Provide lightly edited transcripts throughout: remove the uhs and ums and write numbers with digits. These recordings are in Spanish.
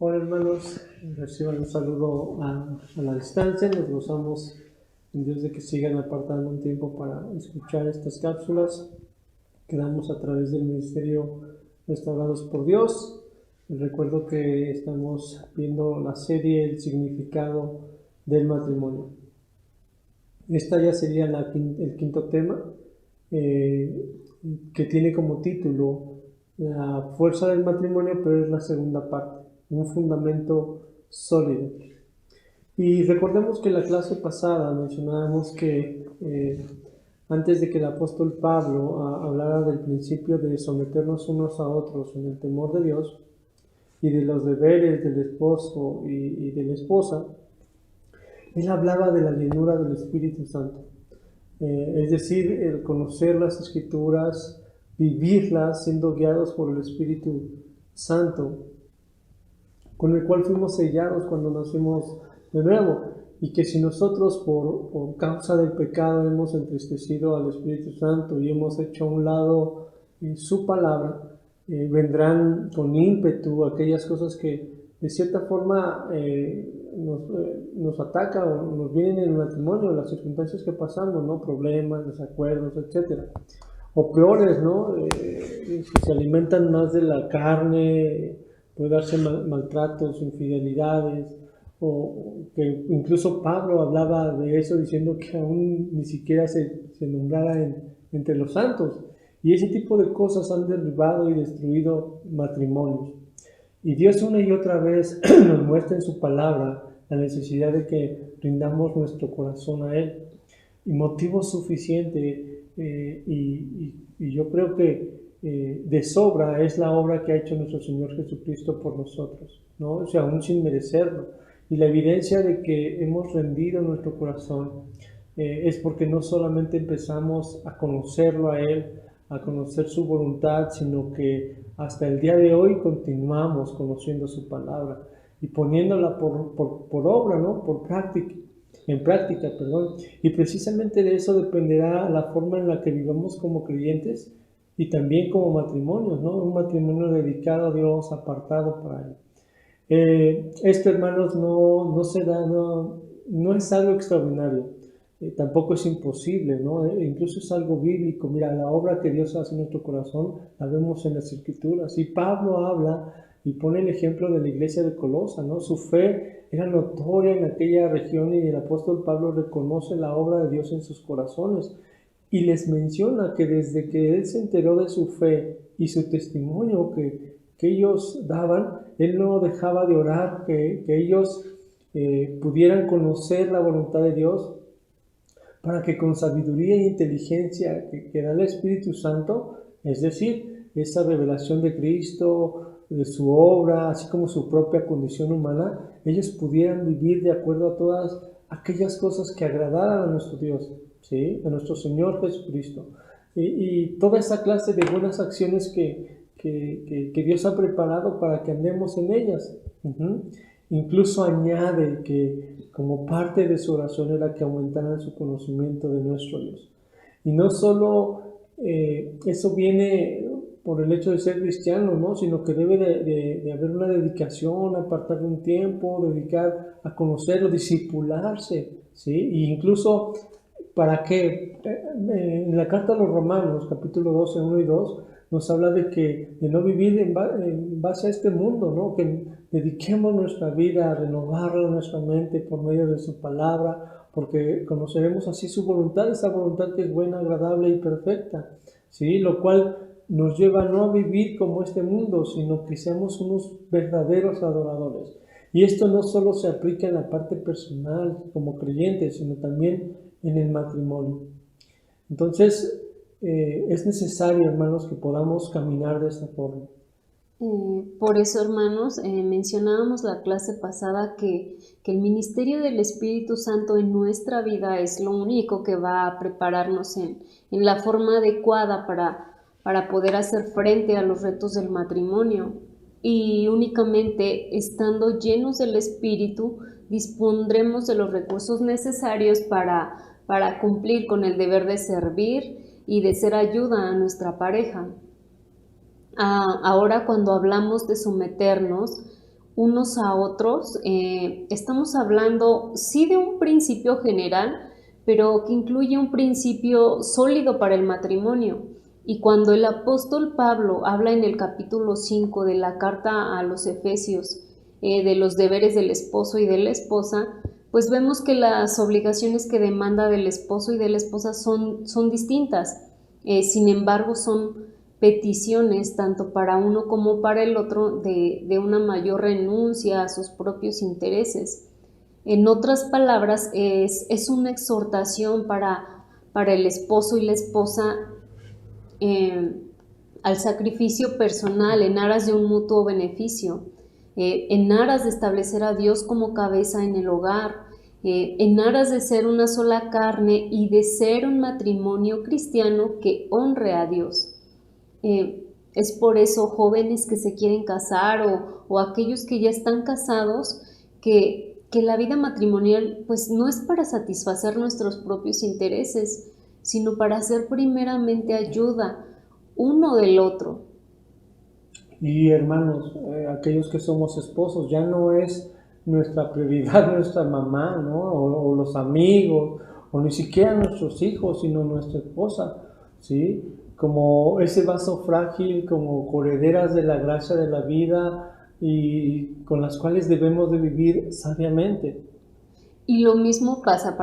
Hola hermanos, reciban un saludo a la distancia. Nos gozamos en Dios de que sigan apartando un tiempo para escuchar estas cápsulas que damos a través del Ministerio Restaurados por Dios. Les recuerdo que estamos viendo la serie El significado del matrimonio. Esta ya sería el quinto tema, que tiene como título La fuerza del matrimonio, pero es la segunda parte, un fundamento sólido. Y recordemos que en la clase pasada mencionábamos que antes de que el apóstol Pablo hablara del principio de someternos unos a otros en el temor de Dios y de los deberes del esposo y de la esposa, él hablaba de la llenura del Espíritu Santo. Es decir, el conocer las Escrituras, vivirlas siendo guiados por el Espíritu Santo, con el cual fuimos sellados cuando nacimos de nuevo, y que si nosotros por causa del pecado hemos entristecido al Espíritu Santo y hemos hecho a un lado su palabra, vendrán con ímpetu aquellas cosas que de cierta forma nos atacan o nos vienen en el matrimonio, las circunstancias que pasamos, ¿no? Problemas, desacuerdos, etcétera. O peores, ¿no? Si se alimentan más de la carne, puede darse maltratos, infidelidades, o que incluso Pablo hablaba de eso diciendo que aún ni siquiera se nombrara entre los santos. Y ese tipo de cosas han derribado y destruido matrimonios. Y Dios una y otra vez nos muestra en su palabra la necesidad de que rindamos nuestro corazón a Él. Y motivo suficiente, y yo creo que de sobra es la obra que ha hecho nuestro Señor Jesucristo por nosotros, ¿no? O sea, aún sin merecerlo. Y la evidencia de que hemos rendido nuestro corazón es porque no solamente empezamos a conocerlo a Él, a conocer su voluntad, sino que hasta el día de hoy continuamos conociendo su palabra y poniéndola por obra, ¿no? En práctica. Y precisamente de eso dependerá la forma en la que vivamos como creyentes y también como matrimonios, ¿no? Un matrimonio dedicado a Dios, apartado para Él. Esto, hermanos, no se da, no es algo extraordinario. Tampoco es imposible, ¿no? Incluso es algo bíblico. Mira, la obra que Dios hace en nuestro corazón la vemos en las Escrituras. Y Pablo habla y pone el ejemplo de la iglesia de Colosa, ¿no? Su fe era notoria en aquella región y el apóstol Pablo reconoce la obra de Dios en sus corazones y les menciona que desde que él se enteró de su fe y su testimonio que ellos daban, él no dejaba de orar, que ellos pudieran conocer la voluntad de Dios, para que con sabiduría e inteligencia que da el Espíritu Santo, es decir, esa revelación de Cristo, de su obra, así como su propia condición humana, ellos pudieran vivir de acuerdo a todas aquellas cosas que agradaran a nuestro Dios, ¿sí? A nuestro Señor Jesucristo. Y toda esa clase de buenas acciones que Dios ha preparado para que andemos en ellas. Incluso añade que como parte de su oración era que aumentaran su conocimiento de nuestro Dios. Y no solo eso viene por el hecho de ser cristiano, ¿no? Sino que debe de haber una dedicación, apartar un tiempo, dedicar a conocerlo, discipularse, ¿sí? E incluso para que en la carta a los Romanos, capítulo 12, 1 y 2, nos habla de no vivir en base a este mundo, ¿no? Que dediquemos nuestra vida a renovarla, nuestra mente por medio de su palabra, porque conoceremos así su voluntad, esa voluntad que es buena, agradable y perfecta, ¿sí? Lo cual nos lleva no a vivir como este mundo, sino que seamos unos verdaderos adoradores. Y esto no solo se aplica en la parte personal como creyentes, sino también en el matrimonio. Entonces, es necesario, hermanos, que podamos caminar de esta forma. Por eso, hermanos, mencionábamos la clase pasada que el ministerio del Espíritu Santo en nuestra vida es lo único que va a prepararnos en la forma adecuada para poder hacer frente a los retos del matrimonio. Y únicamente estando llenos del Espíritu dispondremos de los recursos necesarios para cumplir con el deber de servir y de ser ayuda a nuestra pareja. Ahora, cuando hablamos de someternos unos a otros, estamos hablando sí de un principio general, pero que incluye un principio sólido para el matrimonio. Y cuando el apóstol Pablo habla en el capítulo 5 de la carta a los Efesios, de los deberes del esposo y de la esposa, pues vemos que las obligaciones que demanda del esposo y de la esposa son distintas. Sin embargo, son peticiones tanto para uno como para el otro de una mayor renuncia a sus propios intereses. En otras palabras, es una exhortación para el esposo y la esposa eh, al sacrificio personal en aras de un mutuo beneficio, en aras de establecer a Dios como cabeza en el hogar, en aras de ser una sola carne y de ser un matrimonio cristiano que honre a Dios. Es por eso, jóvenes que se quieren casar o aquellos que ya están casados, que la vida matrimonial pues no es para satisfacer nuestros propios intereses, sino para ser primeramente ayuda uno del otro. Y hermanos, aquellos que somos esposos, ya no es nuestra prioridad nuestra mamá, ¿no? O los amigos, o ni siquiera nuestros hijos, sino nuestra esposa, ¿sí? Como ese vaso frágil, como correderas de la gracia de la vida y con las cuales debemos de vivir sabiamente. Y lo mismo pasa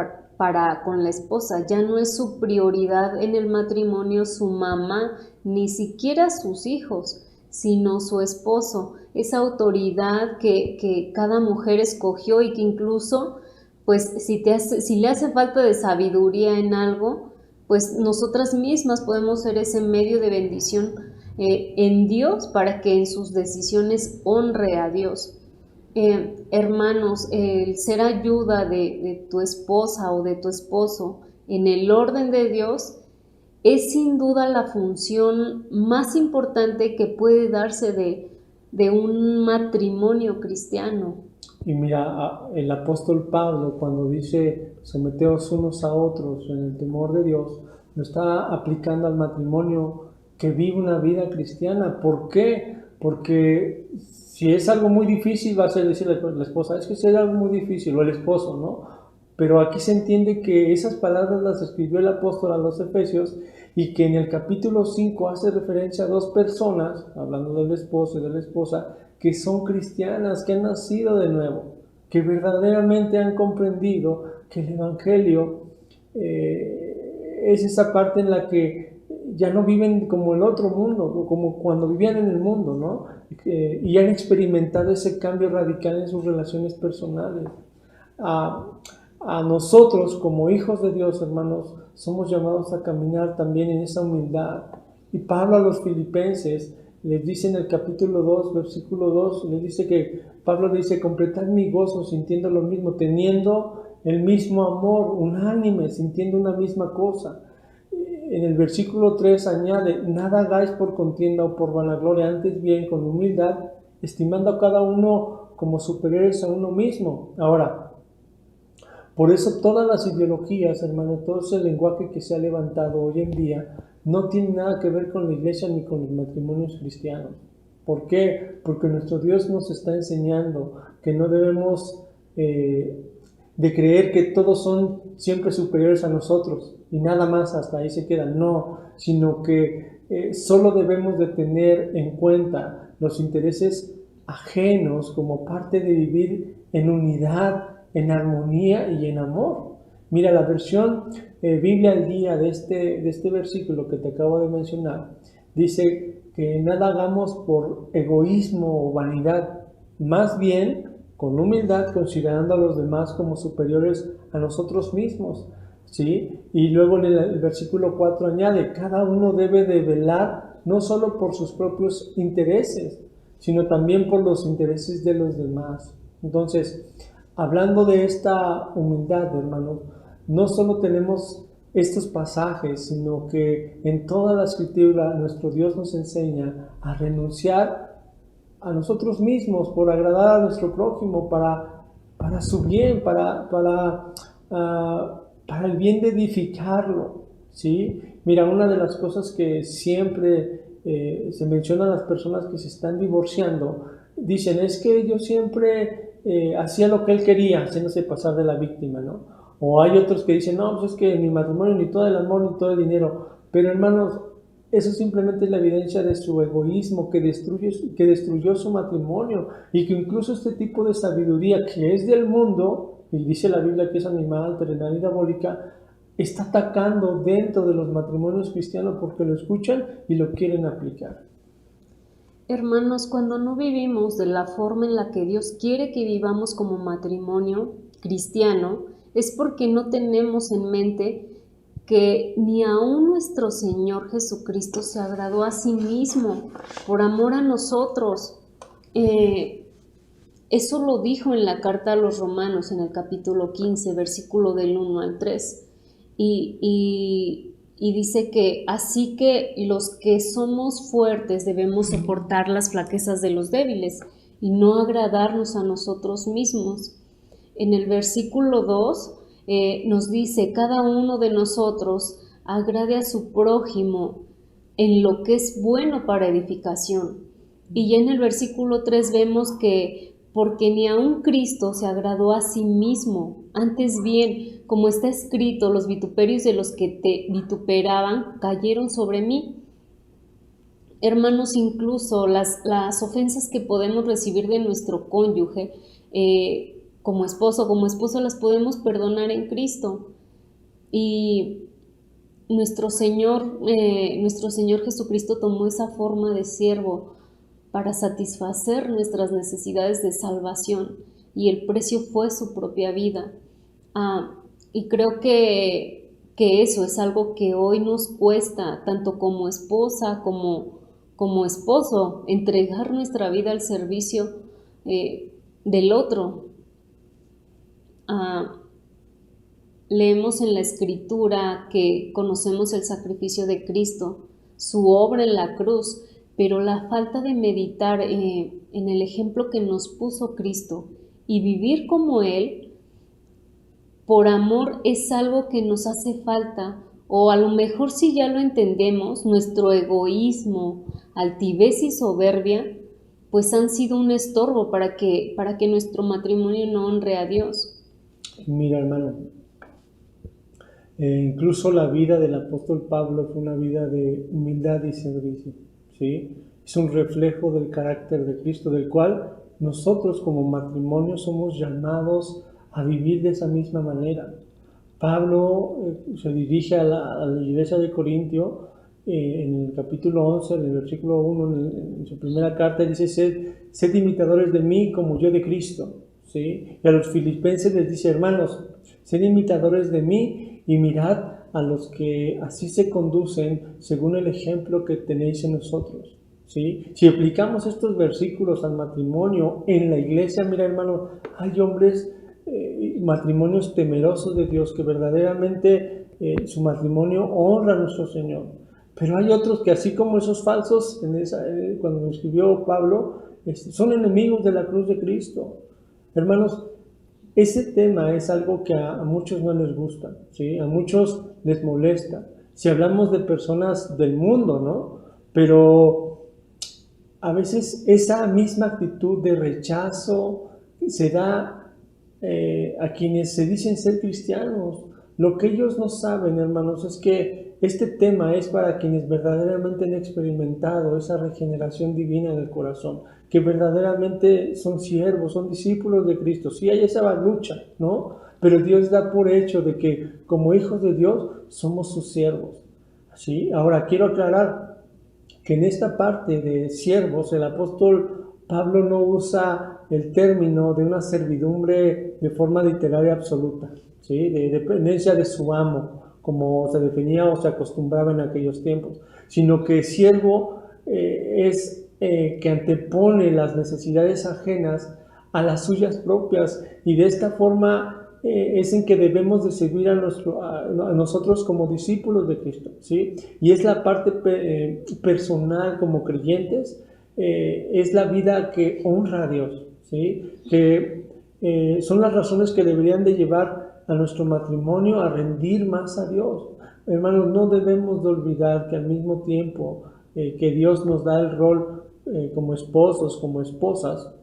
con la esposa, ya no es su prioridad en el matrimonio su mamá, ni siquiera sus hijos, sino su esposo, esa autoridad que cada mujer escogió y que incluso, pues si le hace falta de sabiduría en algo, pues nosotras mismas podemos ser ese medio de bendición en Dios para que en sus decisiones honre a Dios. Hermanos, el ser ayuda de tu esposa o de tu esposo en el orden de Dios es sin duda la función más importante que puede darse de un matrimonio cristiano. Y mira, el apóstol Pablo cuando dice someteos unos a otros en el temor de Dios, lo está aplicando al matrimonio que vive una vida cristiana. ¿Por qué? Porque si es algo muy difícil va a ser decirle a la esposa, es que si es algo muy difícil, o el esposo, ¿no? Pero aquí se entiende que esas palabras las escribió el apóstol a los Efesios y que en el capítulo 5 hace referencia a dos personas, hablando del esposo y de la esposa, que son cristianas, que han nacido de nuevo, que verdaderamente han comprendido que el Evangelio es esa parte en la que ya no viven como el otro mundo, como cuando vivían en el mundo, ¿no? Y han experimentado ese cambio radical en sus relaciones personales. A nosotros como hijos de Dios, hermanos, somos llamados a caminar también en esa humildad. Y Pablo a los filipenses les dice en el capítulo 2, versículo 2, les dice que Pablo dice, completad mi gozo sintiendo lo mismo, teniendo el mismo amor, unánime, sintiendo una misma cosa. En el versículo 3 añade, nada hagáis por contienda o por vanagloria, antes bien con humildad, estimando a cada uno como superiores a uno mismo. Ahora, por eso todas las ideologías, hermano, todo ese lenguaje que se ha levantado hoy en día, no tiene nada que ver con la iglesia ni con los matrimonios cristianos. ¿Por qué? Porque nuestro Dios nos está enseñando que no debemos de creer que todos son siempre superiores a nosotros y nada más hasta ahí se quedan. No, sino que solo debemos de tener en cuenta los intereses ajenos como parte de vivir en unidad, en armonía y en amor. Mira, la versión Biblia al día de este versículo que te acabo de mencionar, dice que nada hagamos por egoísmo o vanidad, más bien con humildad, considerando a los demás como superiores a nosotros mismos, ¿sí? Y luego en el versículo 4 añade, cada uno debe de velar no solo por sus propios intereses, sino también por los intereses de los demás. Entonces, hablando de esta humildad, hermanos, no solo tenemos estos pasajes, sino que en toda la Escritura nuestro Dios nos enseña a renunciar a nosotros mismos por agradar a nuestro prójimo, para su bien, para el bien de edificarlo, ¿sí? Mira, una de las cosas que siempre se menciona a las personas que se están divorciando dicen, es que yo siempre hacía lo que él quería, haciéndose pasar de la víctima, ¿no? O hay otros que dicen, no, pues es que mi matrimonio ni todo el amor ni todo el dinero. Pero hermanos, eso simplemente es la evidencia de su egoísmo que destruyó su matrimonio, y que incluso este tipo de sabiduría que es del mundo, y dice la Biblia que es animal, terrenal y diabólica, está atacando dentro de los matrimonios cristianos porque lo escuchan y lo quieren aplicar. Hermanos, cuando no vivimos de la forma en la que Dios quiere que vivamos como matrimonio cristiano, es porque no tenemos en mente que ni aun nuestro Señor Jesucristo se agradó a sí mismo por amor a nosotros. Eso lo dijo en la carta a los Romanos, en el capítulo 15, versículo del 1 al 3. Y dice que así que los que somos fuertes debemos soportar las flaquezas de los débiles y no agradarnos a nosotros mismos. En el versículo 2 nos dice, cada uno de nosotros agrade a su prójimo en lo que es bueno para edificación. Y ya en el versículo 3 vemos que porque ni aun Cristo se agradó a sí mismo, antes bien, como está escrito, los vituperios de los que te vituperaban cayeron sobre mí. Hermanos, incluso las ofensas que podemos recibir de nuestro cónyuge, como esposo o como esposa, las podemos perdonar en Cristo. Y nuestro Señor Jesucristo tomó esa forma de siervo para satisfacer nuestras necesidades de salvación, y el precio fue su propia vida. Y creo que eso es algo que hoy nos cuesta, tanto como esposa como esposo, entregar nuestra vida al servicio del otro. Leemos en la Escritura que conocemos el sacrificio de Cristo, su obra en la cruz, pero la falta de meditar en el ejemplo que nos puso Cristo y vivir como Él, por amor, es algo que nos hace falta, o a lo mejor si ya lo entendemos, nuestro egoísmo, altivez y soberbia, pues han sido un estorbo para que nuestro matrimonio no honre a Dios. Mira, hermano, incluso la vida del apóstol Pablo fue una vida de humildad y servicio, ¿sí? Es un reflejo del carácter de Cristo, del cual nosotros como matrimonio somos llamados a vivir de esa misma manera. Pablo se dirige a la iglesia de Corintio en el capítulo 11, en el versículo 1, en su primera carta, dice, sed imitadores de mí como yo de Cristo, ¿sí? Y a los filipenses les dice, hermanos, sed imitadores de mí y mirad a los que así se conducen según el ejemplo que tenéis en nosotros, ¿sí? Si aplicamos estos versículos al matrimonio en la iglesia, mira, hermano, hay hombres, matrimonios temerosos de Dios, que verdaderamente su matrimonio honra a nuestro Señor. Pero hay otros que, así como esos falsos, cuando escribió Pablo, son enemigos de la cruz de Cristo. Hermanos, ese tema es algo que a muchos no les gusta, ¿sí? A muchos les molesta. Si hablamos de personas del mundo, ¿no? Pero a veces esa misma actitud de rechazo se da a quienes se dicen ser cristianos. Lo que ellos no saben, hermanos, es que este tema es para quienes verdaderamente han experimentado esa regeneración divina en el corazón, que verdaderamente son siervos, son discípulos de Cristo. Sí hay esa lucha, ¿no? Pero Dios da por hecho de que como hijos de Dios somos sus siervos, ¿sí? Ahora quiero aclarar que en esta parte de siervos el apóstol Pablo no usa el término de una servidumbre de forma literaria absoluta, ¿sí? De dependencia de su amo, como se definía o se acostumbraba en aquellos tiempos, sino que siervo es que antepone las necesidades ajenas a las suyas propias, y de esta forma es en que debemos de servir a nosotros como discípulos de Cristo, ¿sí? Y es la parte personal como creyentes, es la vida que honra a Dios, ¿sí? Que son las razones que deberían de llevar a nuestro matrimonio a rendir más a Dios. Hermanos, no debemos de olvidar que al mismo tiempo que Dios nos da el rol como esposos, como esposas,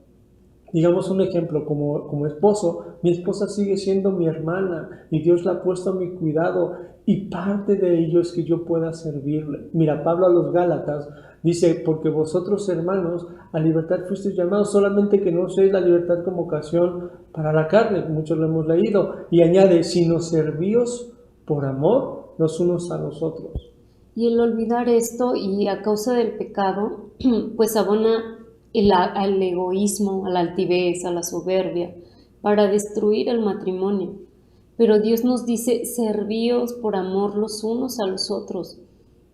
digamos un ejemplo, como esposo, mi esposa sigue siendo mi hermana y Dios la ha puesto a mi cuidado y parte de ello es que yo pueda servirle. Mira, Pablo a los Gálatas dice, porque vosotros hermanos a libertad fuisteis llamados, solamente que no uséis la libertad como ocasión para la carne, muchos lo hemos leído, y añade, sino servíos por amor los unos a los otros. Y el olvidar esto y a causa del pecado, pues abona al egoísmo, a la altivez, a la soberbia, para destruir el matrimonio. Pero Dios nos dice, servíos por amor los unos a los otros.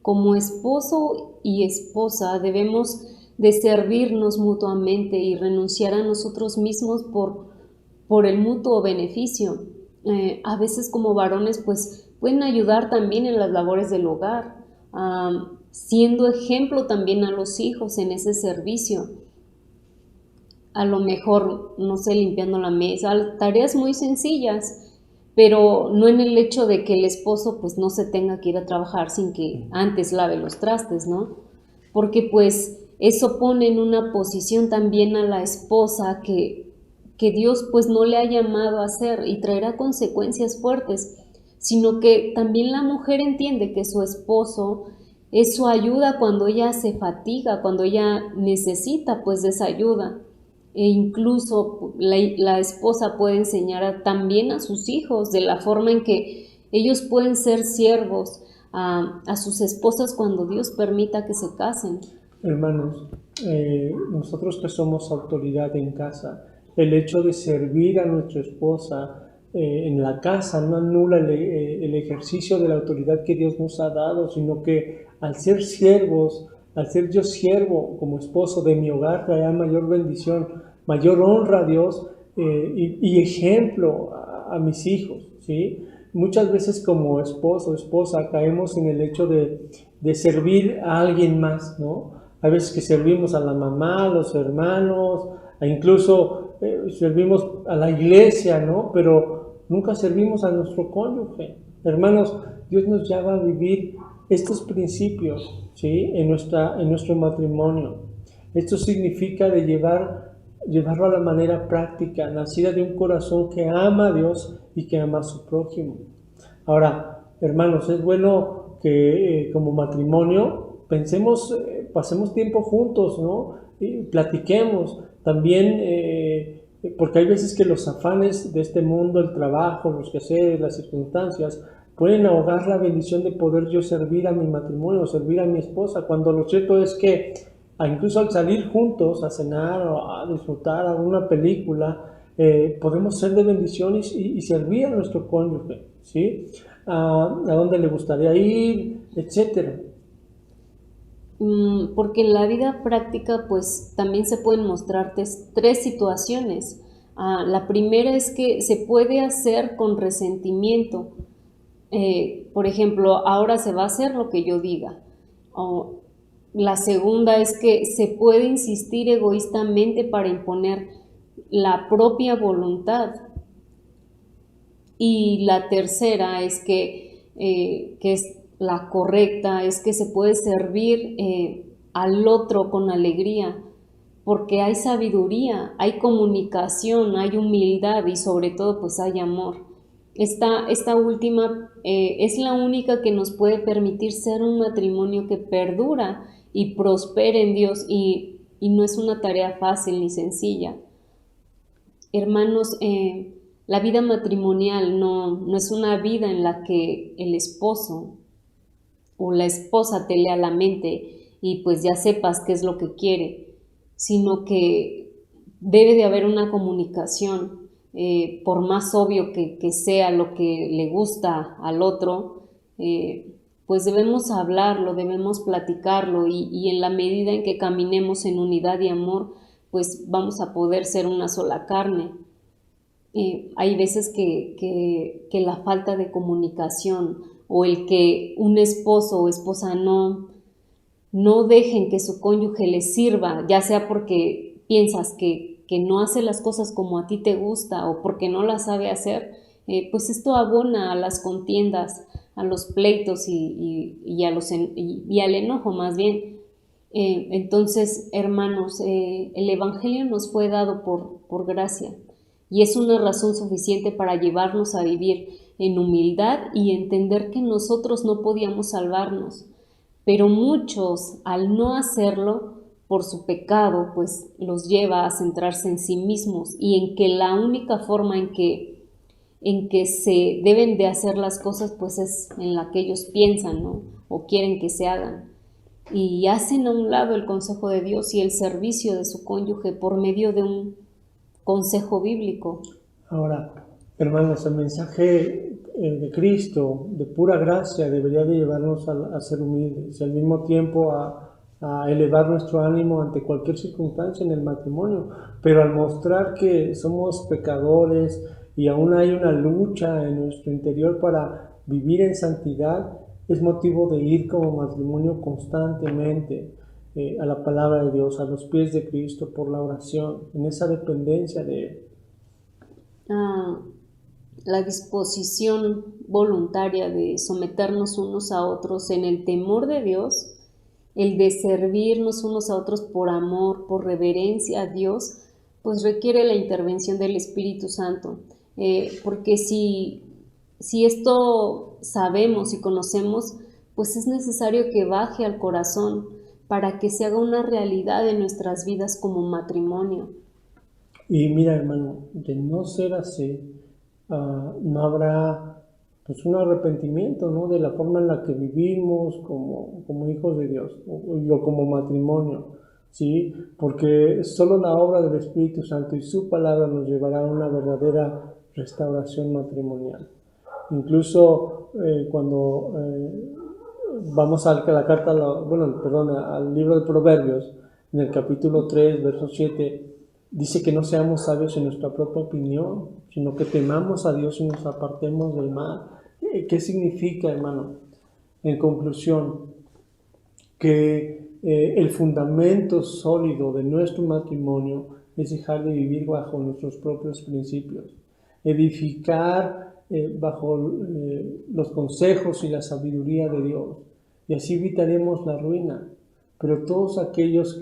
Como esposo y esposa debemos de servirnos mutuamente y renunciar a nosotros mismos por el mutuo beneficio. A veces como varones pues pueden ayudar también en las labores del hogar, siendo ejemplo también a los hijos en ese servicio. A lo mejor, no sé, limpiando la mesa, tareas muy sencillas, pero no en el hecho de que el esposo pues no se tenga que ir a trabajar sin que antes lave los trastes, ¿no? Porque pues eso pone en una posición también a la esposa que Dios pues no le ha llamado a hacer y traerá consecuencias fuertes, sino que también la mujer entiende que su esposo es su ayuda cuando ella se fatiga, cuando ella necesita pues de esa ayuda. E incluso la esposa puede enseñar también a sus hijos de la forma en que ellos pueden ser siervos a sus esposas cuando Dios permita que se casen. Hermanos, nosotros que somos autoridad en casa, el hecho de servir a nuestra esposa en la casa no anula el ejercicio de la autoridad que Dios nos ha dado, sino que al ser siervos, al ser yo siervo como esposo de mi hogar, traerá mayor bendición, mayor honra a Dios y ejemplo a mis hijos, ¿sí? Muchas veces como esposo o esposa caemos en el hecho de servir a alguien más, ¿no? Hay veces que servimos a la mamá, a los hermanos, e incluso servimos a la iglesia, ¿no? Pero nunca servimos a nuestro cónyuge. Hermanos, Dios nos llama a vivir estos principios, ¿sí? En nuestro matrimonio. Esto significa de llevarlo a la manera práctica, nacida de un corazón que ama a Dios y que ama a su prójimo. Ahora, hermanos, es bueno que como matrimonio pensemos, pasemos tiempo juntos, ¿no? Y platiquemos. También, porque hay veces que los afanes de este mundo, el trabajo, los quehaceres, las circunstancias, pueden ahogar la bendición de poder yo servir a mi matrimonio, servir a mi esposa, cuando lo cierto es que incluso al salir juntos a cenar o a disfrutar alguna película, podemos ser de bendición y servir a nuestro cónyuge, ¿sí? A dónde le gustaría ir, etcétera. Porque en la vida práctica pues también se pueden mostrar tres situaciones. La primera es que se puede hacer con resentimiento. Por ejemplo, ahora se va a hacer lo que yo diga. O la segunda es que se puede insistir egoístamente para imponer la propia voluntad. Y la tercera es que es la correcta, es que se puede servir al otro con alegría, porque hay sabiduría, hay comunicación, hay humildad y sobre todo pues hay amor. Esta última es la única que nos puede permitir ser un matrimonio que perdura y prospere en Dios y no es una tarea fácil ni sencilla. Hermanos, la vida matrimonial no es una vida en la que el esposo o la esposa te lea la mente y pues ya sepas qué es lo que quiere, sino que debe de haber una comunicación, por más obvio que sea lo que le gusta al otro, pues debemos hablarlo, debemos platicarlo y en la medida en que caminemos en unidad y amor, pues vamos a poder ser una sola carne. Hay veces que la falta de comunicación o el que un esposo o esposa no dejen que su cónyuge les sirva, ya sea porque piensas que no hace las cosas como a ti te gusta o porque no las sabe hacer, pues esto abona a las contiendas, a los pleitos y al enojo más bien. Entonces, hermanos, el Evangelio nos fue dado por gracia y es una razón suficiente para llevarnos a vivir en humildad y entender que nosotros no podíamos salvarnos, pero muchos, al no hacerlo por su pecado, pues los lleva a centrarse en sí mismos y en que la única forma en que se deben de hacer las cosas, pues es en la que ellos piensan, ¿no? O quieren que se hagan. Y hacen a un lado el consejo de Dios y el servicio de su cónyuge por medio de un consejo bíblico. Ahora, hermanos, el mensaje de Cristo, de pura gracia, debería de llevarnos a ser humildes y al mismo tiempo a elevar nuestro ánimo ante cualquier circunstancia en el matrimonio. Pero al mostrar que somos pecadores y aún hay una lucha en nuestro interior para vivir en santidad, es motivo de ir como matrimonio constantemente a la palabra de Dios, a los pies de Cristo por la oración, en esa dependencia de Él. La disposición voluntaria de someternos unos a otros en el temor de Dios, el de servirnos unos a otros por amor, por reverencia a Dios, pues requiere la intervención del Espíritu Santo. Porque si esto sabemos y conocemos, pues es necesario que baje al corazón para que se haga una realidad en nuestras vidas como matrimonio. Y mira, hermano, de no ser así, no habrá pues un arrepentimiento, ¿no? De la forma en la que vivimos como hijos de Dios o como matrimonio, ¿sí? Porque solo la obra del Espíritu Santo y su palabra nos llevará a una verdadera restauración matrimonial. Incluso cuando vamos a la carta, al libro de Proverbios, en el capítulo 3, verso 7, dice que no seamos sabios en nuestra propia opinión, sino que temamos a Dios y nos apartemos del mal. ¿Qué significa, hermano? En conclusión, que el fundamento sólido de nuestro matrimonio es dejar de vivir bajo nuestros propios principios, edificar bajo los consejos y la sabiduría de Dios, y así evitaremos la ruina. Pero todos aquellos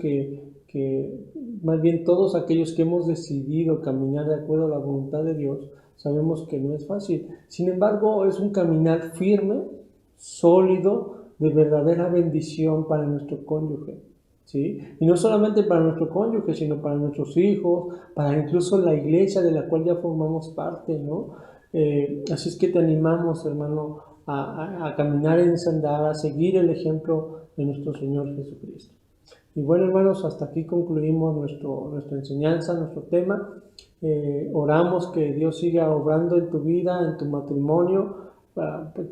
todos aquellos que hemos decidido caminar de acuerdo a la voluntad de Dios, sabemos que no es fácil. Sin embargo, es un caminar firme, sólido, de verdadera bendición para nuestro cónyuge, ¿sí? Y no solamente para nuestro cónyuge, sino para nuestros hijos, para incluso la iglesia de la cual ya formamos parte, ¿no? Así es que te animamos, hermano, a caminar en esa andada, a seguir el ejemplo de nuestro Señor Jesucristo. Y bueno, hermanos, hasta aquí concluimos nuestra enseñanza, nuestro tema. Oramos que Dios siga obrando en tu vida, en tu matrimonio,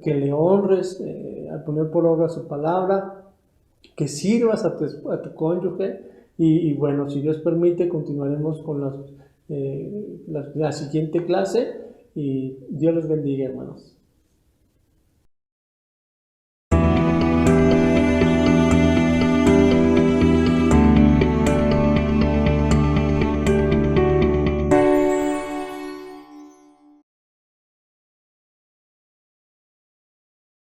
que le honres al poner por obra su palabra, que sirvas a tu cónyuge y bueno, si Dios permite, continuaremos con la siguiente clase y Dios les bendiga, hermanos.